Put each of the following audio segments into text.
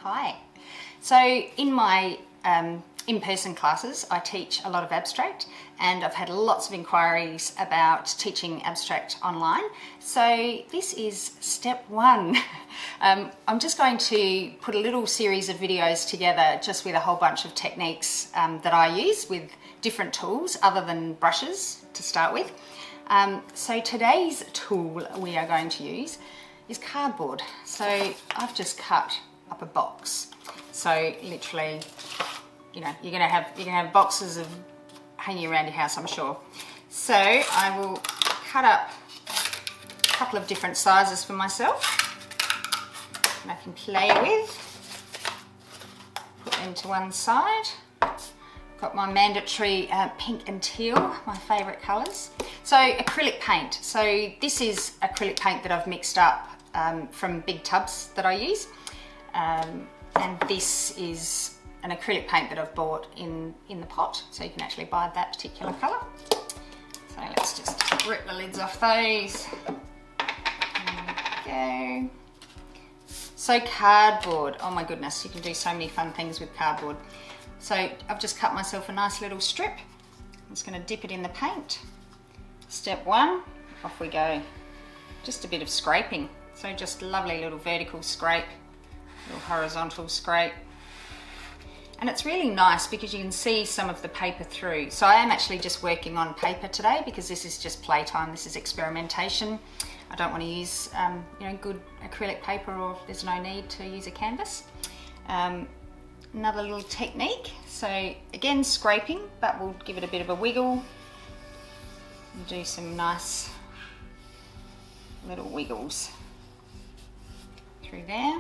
Hi. So in my in-person classes, I teach a lot of abstract, and I've had lots of inquiries about teaching abstract online. So this is step one. I'm just going to put a little series of videos together just with a whole bunch of techniques that I use with different tools other than brushes to start with. So today's tool we are going to use is cardboard. So I've just cut up a box. So literally, you know, you're gonna have boxes of hanging around your house, I'm sure. So I will cut up a couple of different sizes for myself, and I can play with. Put them to one side. Got my mandatory pink and teal, my favourite colours. So acrylic paint. So this is acrylic paint that I've mixed up from big tubs that I use. And this is an acrylic paint that I've bought in the pot, so you can actually buy that particular colour. So let's just rip the lids off those. There we go. So cardboard, oh my goodness, you can do so many fun things with cardboard. So I've just cut myself a nice little strip. I'm just going to dip it in the paint. Step one, off we go. Just a bit of scraping. So just lovely little vertical scrape, little horizontal scrape. And it's really nice because you can see some of the paper through. So I am actually just working on paper today because this is just playtime, this is experimentation. I don't want to use good acrylic paper, or there's no need to use a canvas. Another little technique, so again scraping, but we'll give it a bit of a wiggle and do some nice little wiggles through there.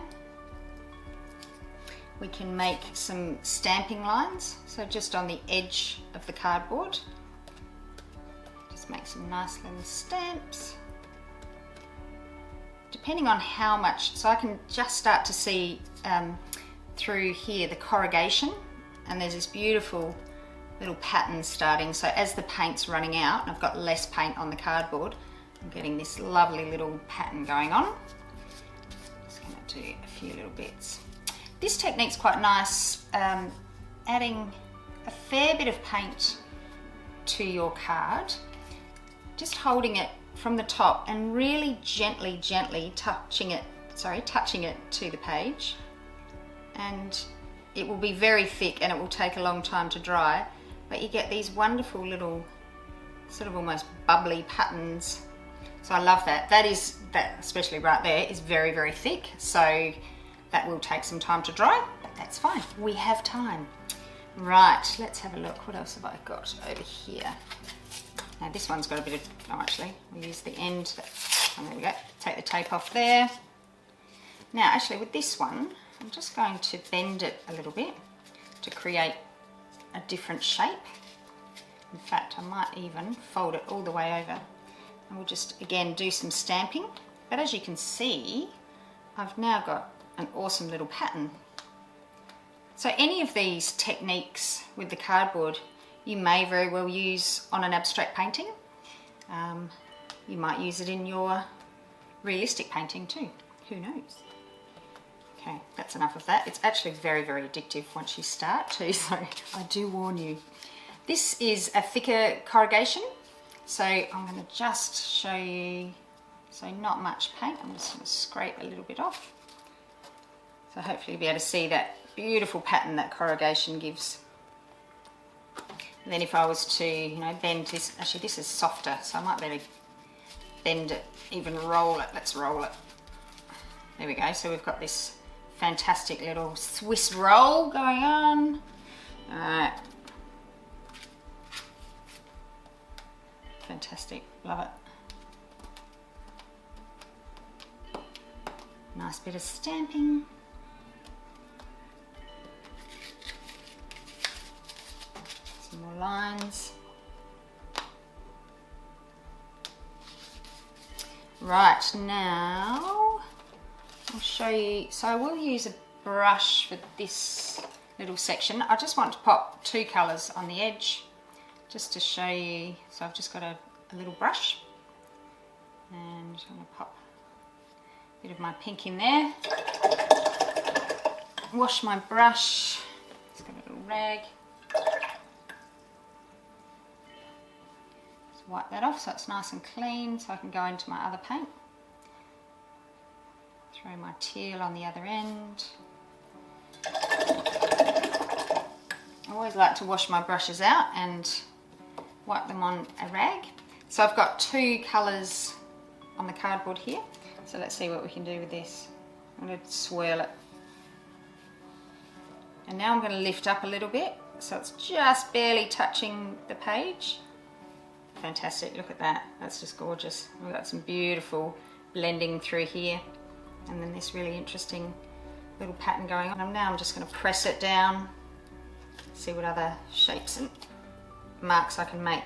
We can make some stamping lines, so just on the edge of the cardboard, just make some nice little stamps. Depending on how much, so I can just start to see through here the corrugation, and there's this beautiful little pattern starting. So as the paint's running out and I've got less paint on the cardboard, I'm getting this lovely little pattern going on. Just going to do a few little bits. This technique's quite nice, adding a fair bit of paint to your card, just holding it from the top and really gently touching it to the page. And it will be very thick and it will take a long time to dry, but you get these wonderful little sort of almost bubbly patterns. So I love that. That especially right there is very, very thick, so that will take some time to dry, but that's fine, we have time. Right, let's have a look. What else have I got over here? Now this one's got a bit of, actually we'll use the end. There we go, take the tape off there. Now actually with this one, I'm just going to bend it a little bit to create a different shape. In fact, I might even fold it all the way over. And we'll just, again, do some stamping. But as you can see, I've now got an awesome little pattern. So any of these techniques with the cardboard, you may very well use on an abstract painting. You might use it in your realistic painting too. Who knows? Okay, that's enough of that. It's actually very, very addictive once you start too, so I do warn you. This is a thicker corrugation, so I'm going to just show you, so not much paint, I'm just going to scrape a little bit off. So hopefully you'll be able to see that beautiful pattern that corrugation gives. And then if I was to, bend this, actually this is softer, so I might really bend it, even roll it. Let's roll it. There we go, so we've got this fantastic little Swiss roll going on. All right. Fantastic, love it. Nice bit of stamping. Some more lines. Right, now I'll show you, so I will use a brush for this little section. I just want to pop two colours on the edge just to show you. So I've just got a little brush and I'm going to pop a bit of my pink in there. wash my brush. Just got a little rag. Just wipe that off so it's nice and clean so I can go into my other paint. Throw my teal on the other end. I always like to wash my brushes out and wipe them on a rag. So I've got two colours on the cardboard here. So let's see what we can do with this. I'm going to swirl it. And now I'm going to lift up a little bit so it's just barely touching the page. Fantastic, look at that. That's just gorgeous. We've got some beautiful blending through here. And then this really interesting little pattern going on. And now I'm just going to press it down, see what other shapes and marks I can make.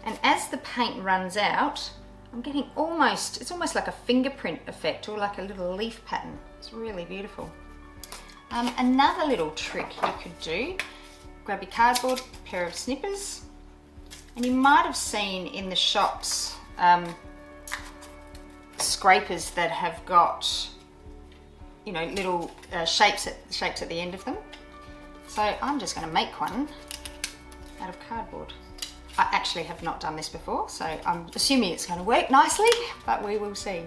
And as the paint runs out, I'm getting it's almost like a fingerprint effect or like a little leaf pattern. It's really beautiful. Another little trick you could do, grab your cardboard, pair of snippers, and you might have seen in the shops scrapers that have got, you know, little shapes at the end of them. So I'm just going to make one out of cardboard. I actually have not done this before, so I'm assuming it's going to work nicely, but we will see.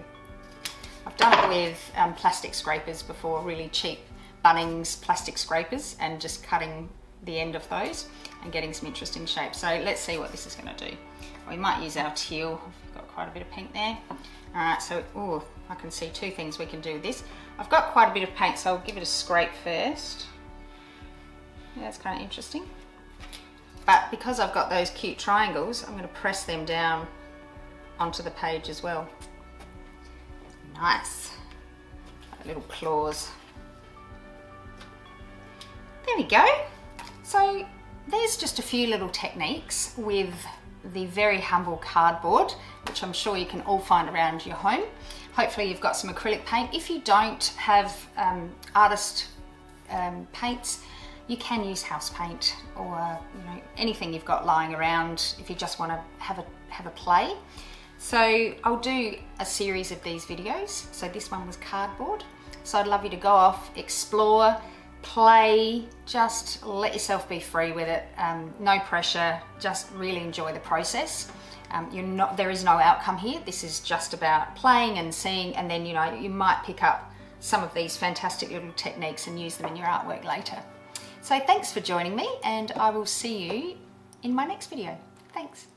I've done it with plastic scrapers before, really cheap Bunnings plastic scrapers, and just cutting the end of those and getting some interesting shapes. So let's see what this is going to do. We might use our teal. I've got quite a bit of pink there. Alright, so I can see two things we can do with this. I've got quite a bit of paint, so I'll give it a scrape first. Yeah, that's kind of interesting. But because I've got those cute triangles, I'm going to press them down onto the page as well. Nice. Like little claws. There we go. So there's just a few little techniques with the very humble cardboard, which I'm sure you can all find around your home. Hopefully you've got some acrylic paint. If you don't have artist paints, you can use house paint or anything you've got lying around if you just want to have a play. So I'll do a series of these videos. So this one was cardboard. So I'd love you to go off, explore, play, just let yourself be free with it. No pressure, just really enjoy the process. There is no outcome here. This is just about playing and seeing, and then you might pick up some of these fantastic little techniques and use them in your artwork later. So thanks for joining me, and I will see you in my next video. Thanks.